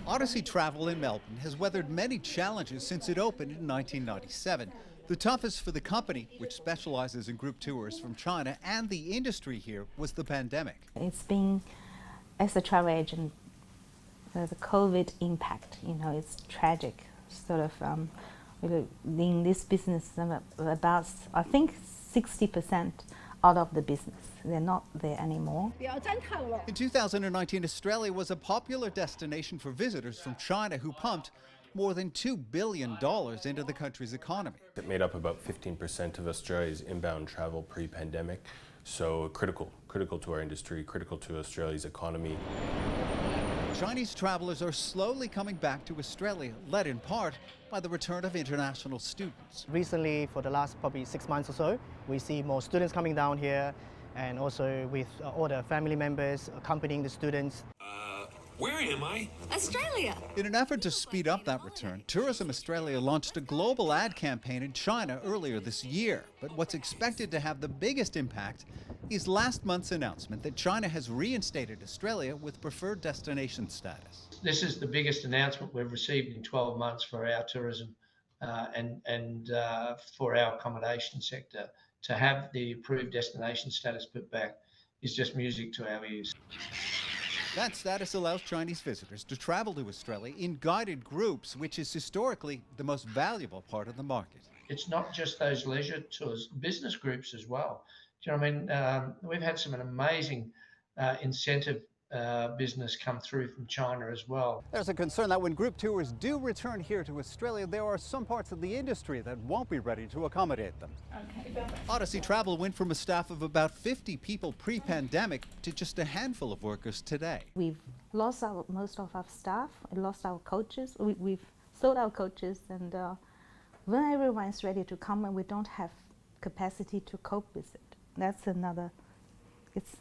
Odyssey Travel in Melbourne has weathered many challenges since it opened in 1997. The toughest for the company, which specializes in group tours from China, and the industry here was the pandemic. It's been, as a travel agent, the COVID impact, it's tragic. In this business, about, I think, 60% out of the business. They're not there anymore. In 2019, Australia was a popular destination for visitors from China who pumped more than $2 billion into the country's economy. It made up about 15% of Australia's inbound travel pre-pandemic, so critical to our industry, critical to Australia's economy. Chinese travelers are slowly coming back to Australia, led in part by the return of international students. Recently, for the last probably 6 months or so, we see more students coming down here, and also with all the family members accompanying the students. Where am I? Australia. In an effort to speed up that return, Tourism Australia launched a global ad campaign in China earlier this year. But what's expected to have the biggest impact is last month's announcement that China has reinstated Australia with preferred destination status. This is the biggest announcement we've received in 12 months for our tourism and for our accommodation sector. To have the approved destination status put back is just music to our ears. That status allows Chinese visitors to travel to Australia in guided groups, which is historically the most valuable part of the market. It's not just those leisure tours, business groups as well. Do you know what I mean? We've had some amazing incentive business come through from China as well. There's a concern that when group tours do return here to Australia, there are some parts of the industry that won't be ready to accommodate them. Okay. Odyssey Travel went from a staff of about 50 people pre-pandemic to just a handful of workers today. We've lost most of our staff, lost our coaches. We've sold our coaches, and when everyone's ready to come and we don't have capacity to cope with it, that's another,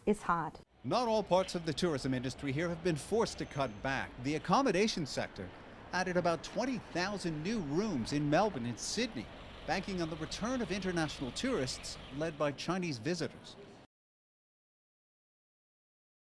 it's hard. Not all parts of the tourism industry here have been forced to cut back. The accommodation sector added about 20,000 new rooms in Melbourne and Sydney, banking on the return of international tourists led by Chinese visitors.